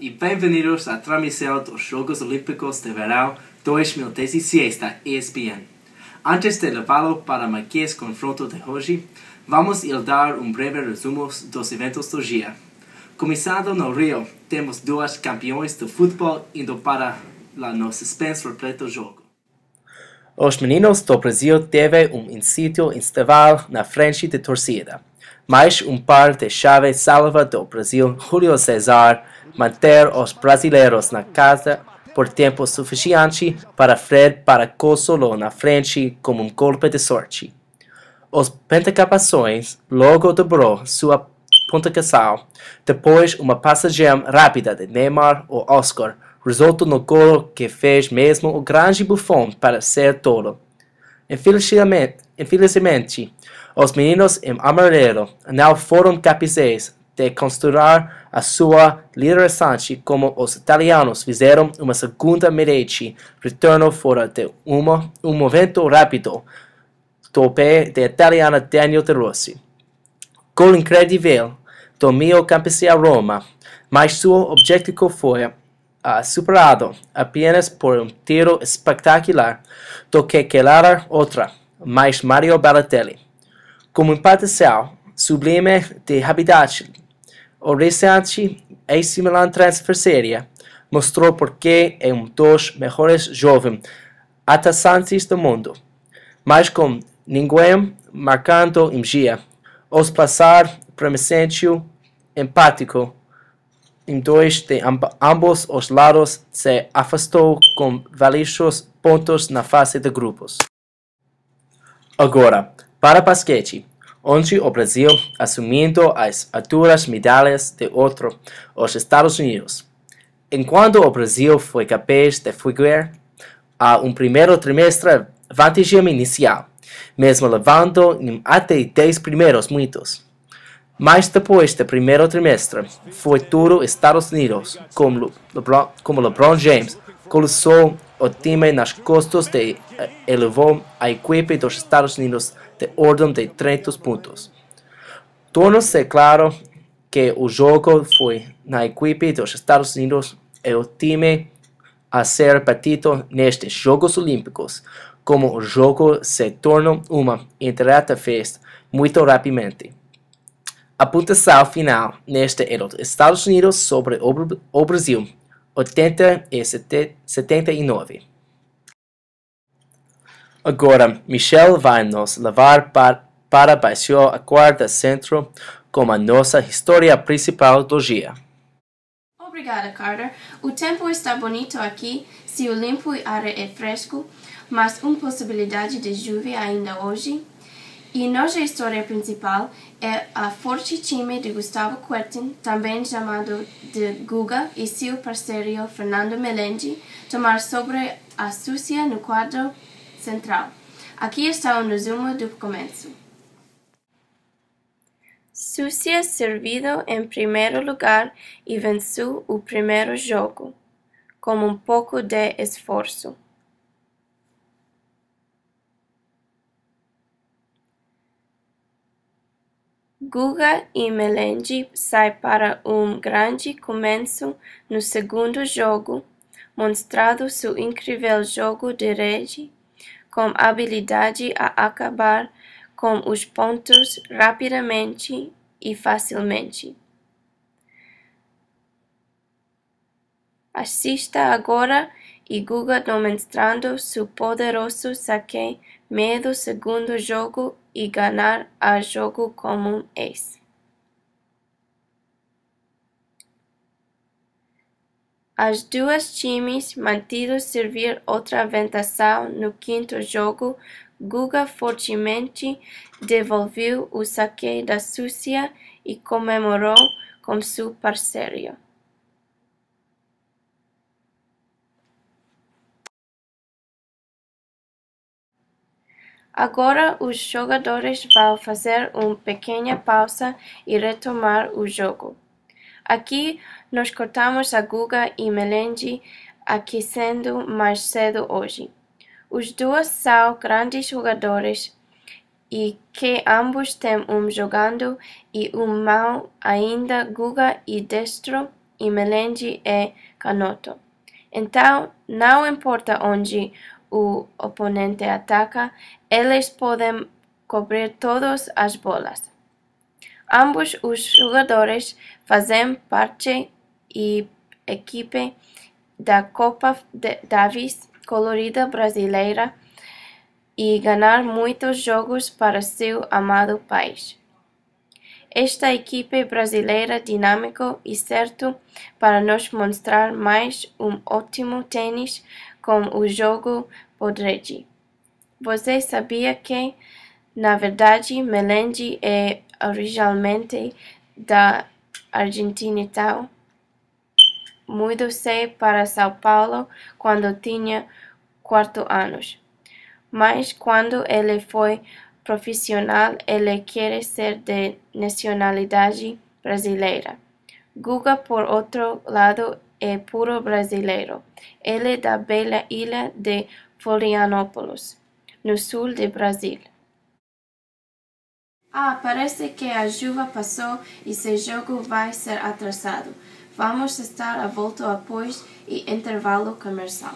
e bem-vindos à transmissão dos Jogos Olímpicos de Verão 2016 da ESPN. Antes de levá-lo para mais confronto de hoje, vamos dar um breve resumo dos eventos do dia. Começando no Rio, temos duas campeões de futebol indo para no suspense repleto jogo. Os meninos do Brasil teve incídio estival na frente de torcida, mas par de chave salva do Brasil, Julio César, manter os brasileiros na casa por tempo suficiente para Fred parou solo na frente como golpe de sorte. Os pentacampeões logo dobrou sua pontuação. Depois, uma passagem rápida de Neymar ou Oscar resultou no gol que fez mesmo o grande Buffon para ser tolo. Infelizmente, os meninos em amarelo não foram capazes de construir a sua liderança como os italianos fizeram uma segunda metade, retorno fora de um movimento rápido do pé da italiana Daniel De Rossi. Gol incrível do meio-campista Roma, mas seu objetivo foi superado apenas por tiro espetacular do que aquela outra, mais Mario Balotelli. Como impactação sublime de habitat, o recente AC Milan transfer série mostrou porque é dos melhores jovens atacantes do mundo, mas com ninguém marcando em dia, os passar promissório empático em dois de ambos os lados se afastou com valiosos pontos na fase de grupos. Agora, para basquete, onde o Brasil assumindo as duras medalhas de ouro os Estados Unidos. Enquanto o Brasil foi capaz de figurar a primeiro trimestre vantagem inicial, mesmo levando até 10 primeiros minutos. Mas depois do primeiro trimestre, foi tudo Estados Unidos, como LeBron James colocou o time nas costas e elevou a equipe dos Estados Unidos de ordem de 30 pontos. Torna-se claro que o jogo foi na equipe dos Estados Unidos e o time a ser batido nestes Jogos Olímpicos, como o jogo se torna uma indireta festa muito rapidamente. A pontuação final neste é dos Estados Unidos sobre o Brasil, 80 e 79. Agora, Michelle vai nos levar para baixo a quarta centro com a nossa história principal do dia. Obrigada, Carter. O tempo está bonito aqui, céu limpo e ar é fresco, mas uma possibilidade de chuva ainda hoje. E nossa história principal é a forte time de Gustavo Kuerten, também chamado de Guga, e seu parceiro Fernando Melengi, tomar sobre a Suécia no quadro central. Aqui está um resumo do começo. Suécia servido em primeiro lugar e venceu o primeiro jogo, com pouco de esforço. Guga e Melengi saem para grande começo no segundo jogo, mostrando seu incrível jogo de rede, com habilidade a acabar com os pontos rapidamente e facilmente. Assista agora e Guga demonstrando seu poderoso saque meio do segundo jogo e ganhar a jogo como ace. As duas times mantidos servir outra vantagem no quinto jogo. Guga fortemente devolveu o saque da Suécia e comemorou com seu parceiro. Agora os jogadores vão fazer uma pequena pausa e retomar o jogo. Aqui nós cortamos a Guga e Melengi aquecendo mais cedo hoje. Os dois são grandes jogadores e que ambos têm jogando e mão ainda Guga e destro e melengi e canhoto. Então, não importa onde o oponente ataca, eles podem cobrir todas as bolas. Ambos os jogadores fazem parte e equipe da Copa Davis colorida brasileira e ganhar muitos jogos para seu amado país. Esta equipe brasileira dinâmica e certo para nos mostrar mais ótimo tênis com o jogo podrede. Você sabia que, na verdade, melengi é originalmente da Argentina e tal? Mudou-se para São Paulo quando tinha 4 anos. Mas quando ele foi profissional, ele quer ser de nacionalidade brasileira. Guga, por outro lado, é puro brasileiro. Ele é da bela ilha de Florianópolis, no sul do Brasil. Parece que a chuva passou e seu jogo vai ser atrasado. Vamos estar à volta após o intervalo comercial.